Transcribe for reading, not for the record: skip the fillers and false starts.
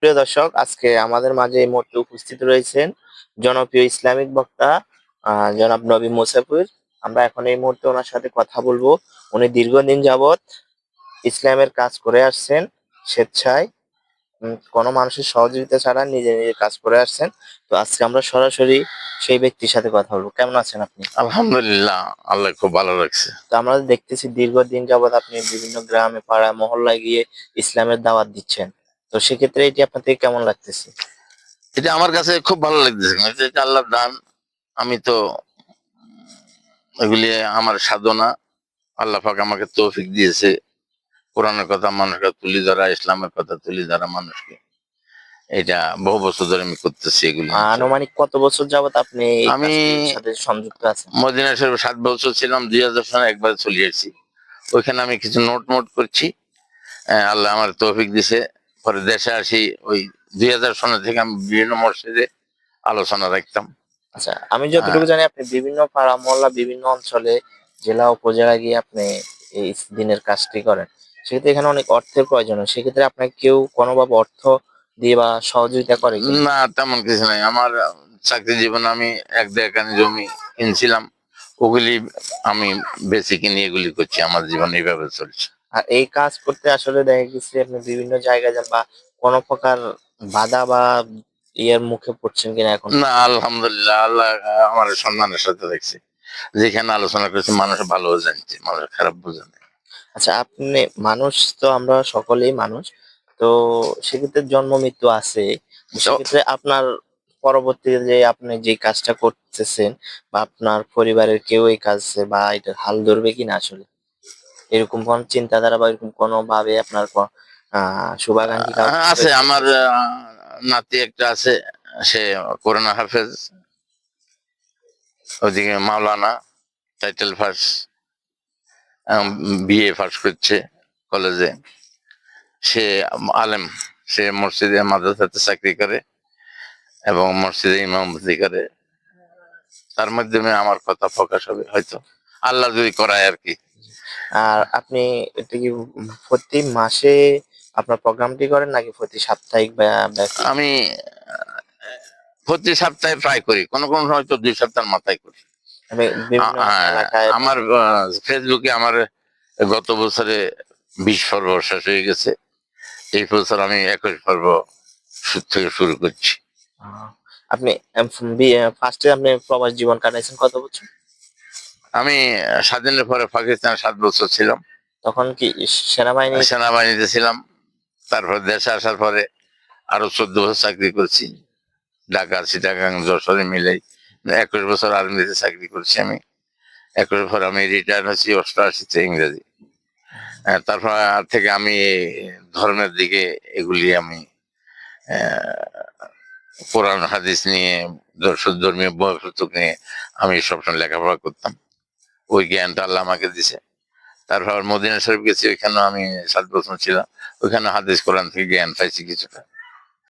প্রিয় দর্শক, আজকে আমাদের মাঝে এই মুহূর্তে উপস্থিত রয়েছেন জনপ্রিয় ইসলামিক বক্তা জনাব নবী মুসাফির। আমরা এখন এই মুহূর্তে ওনার সাথে কথা বলবো। উনি দীর্ঘদিন যাবৎ ইসলামের কাজ করে আসছেন স্বেচ্ছায়, কোনো মানুষের সহযোগিতা ছাড়া নিজে নিজে কাজ করে আসছেন। তো আজকে আমরা সরাসরি সেই ব্যক্তির সাথে কথা বলবো। কেমন আছেন আপনি? আলহামদুলিল্লাহ, আল্লাহ খুব ভালো লাগছে। তো আমরা দেখতেছি দীর্ঘদিন যাবৎ আপনি বিভিন্ন গ্রামে পাড়া মহল্লায় গিয়ে ইসলামের দাওয়াত দিচ্ছেন। তো সেক্ষেত্রে এটি আপনার থেকে কেমন লাগতেছে? এটা আমার কাছে খুব ভালো লাগতেছে, এটা আল্লাহর দান। আমি তো এগুলি আমার সাধনা, আল্লাহ পাক আমাকে তৌফিক দিয়েছে কোরআনের কথা মানুষকে তুলে ধরা, ইসলামের কথা তুলে ধরা মানুষকে। এটা বহু বছর ধরে আমি করতেছি এগুলি। আনুমানিক কত বছর যাবত আপনি এই আমি কাজটির সাথে সংযুক্ত আছেন? মদিনা শরীফ 7 বছর ছিলাম, 2000 সালে একবার চলে এসেছি। ওইখানে আমি কিছু নোট করছি। আল্লাহ আমার তৌফিক দিছে। পরে দেশে আসি, ওই 2000 সন থেকে আমি বিভিন্ন মসজিদে আলোচনা রাখতাম। আচ্ছা, আমি যতটুকু জানি আপনি বিভিন্ন পাড়া মহল্লা, বিভিন্ন অঞ্চলে, জেলা উপজেলায় গিয়ে আপনি এই দিনের কাজটি করেন। সেক্ষেত্রে এখানে অনেক অর্থের প্রয়োজন হয়। সেক্ষেত্রে আপনাকে কেউ কোনোভাবে অর্থ দিয়ে বা সহযোগিতা করে কিনা? না, তেমন কিছু নাই। আমার চাকরি জীবনে আমি 1-2 একর জমি কিনছিলাম, ওগুলি আমি বেশি কিনে এগুলি করছি। আমার জীবন এইভাবে চলছে। আর এই কাজ করতে আসলে দেখা গেছে আপনি বিভিন্ন জায়গায় যান বা কোনো প্রকার বাধা বা ইয়ের মুখে পড়ছেন কিনা এখন? না, আলহামদুলিল্লাহ, আল্লাহ আমার সম্মানের সাথে দেখছি। যেখানে আলোচনা করছি মানুষ ভালো জানছে, মানুষ খারাপ বোঝে না। আচ্ছা, আপনি মানুষ, তো আমরা সকলেই মানুষ। তো সেক্ষেত্রে জন্ম মৃত্যু আছে। তো তো সেক্ষেত্রে আপনার পরবর্তীতে যে আপনি যে কাজটা করতেছেন বা আপনার পরিবারের কেউ এই কাজে বা এটার হাল ধরবে কিনা আসলে? এরকম কোন চিন্তাধারা বা এরকম কোনো ভাবে আপনার শুভাকাঙ্ক্ষী কাউকে আছে প্রয়োগ আমার করতেছেন? নাতি একটা আছে, সে কোরআন হাফেজ, ওদিকে মাওলানা, টাইটেল ফার্স্ট, বিএ ফার্স্ট করছে কলেজে। সে আলেম, সে মসজিদে মাদ্রাসাতে চাকরি করে এবং মসজিদে ইমামতি করে। তার মাধ্যমে আমার কথা প্রকাশ হবে হয়তো, আল্লাহ যদি করায় আর কি। আর আপনি এটা কি প্রতি মাসে আপনার প্রোগ্রামটি করেন নাকি প্রতি সাপ্তাহিক বা ব্যাপী? আমি প্রতি সপ্তাহে প্রায় করি, কোনো কোনো হয়তো 2 সপ্তাহের মাথায় করি। মানে বিভিন্ন হ্যাঁ, এলাকায় বা আমার ফেসবুকে আমার গত বছরে 20 পর্ব শেষ হয়ে গেছে। এই বছর আমি 21 পর্ব থেকে শুরু করছি। আহ, আপনি ফার্স্টে আপনি প্রবাস জীবন কাটাইছেন কত বছর? আমি স্বাধীনের পরে পাকিস্তান 7 বছর ছিলাম, তখন কি সেনাবাহিনী? সেনাবাহিনীতে ছিলাম। তারপর দেশে আসার পরে আরো 14 বছর চাকরি করছি, ঢাকা চিটাগাং যশোরে মিলেই। 21 বছর আর্মিতে চাকরি করছি আমি। 21 পর আমি রিটায়ার হয়েছি 88-তে, ইংরেজি। তারপর থেকে আমি ধর্মের দিকে এগুলি আমি কোরআন হাদিস নিয়ে, ধর্মীয় বই পুস্তক নিয়ে আমি সবসময় লেখাপড়া করতাম। ওই জ্ঞানটা আল্লাহ আমাকে দিছে। তারপর মদিনা শরীফ গেছি, ওইখানে আমি 7 বছর ছিলাম। ওইখানে হাদিস কোরআন থেকে জ্ঞান পাইছি কিছুটা।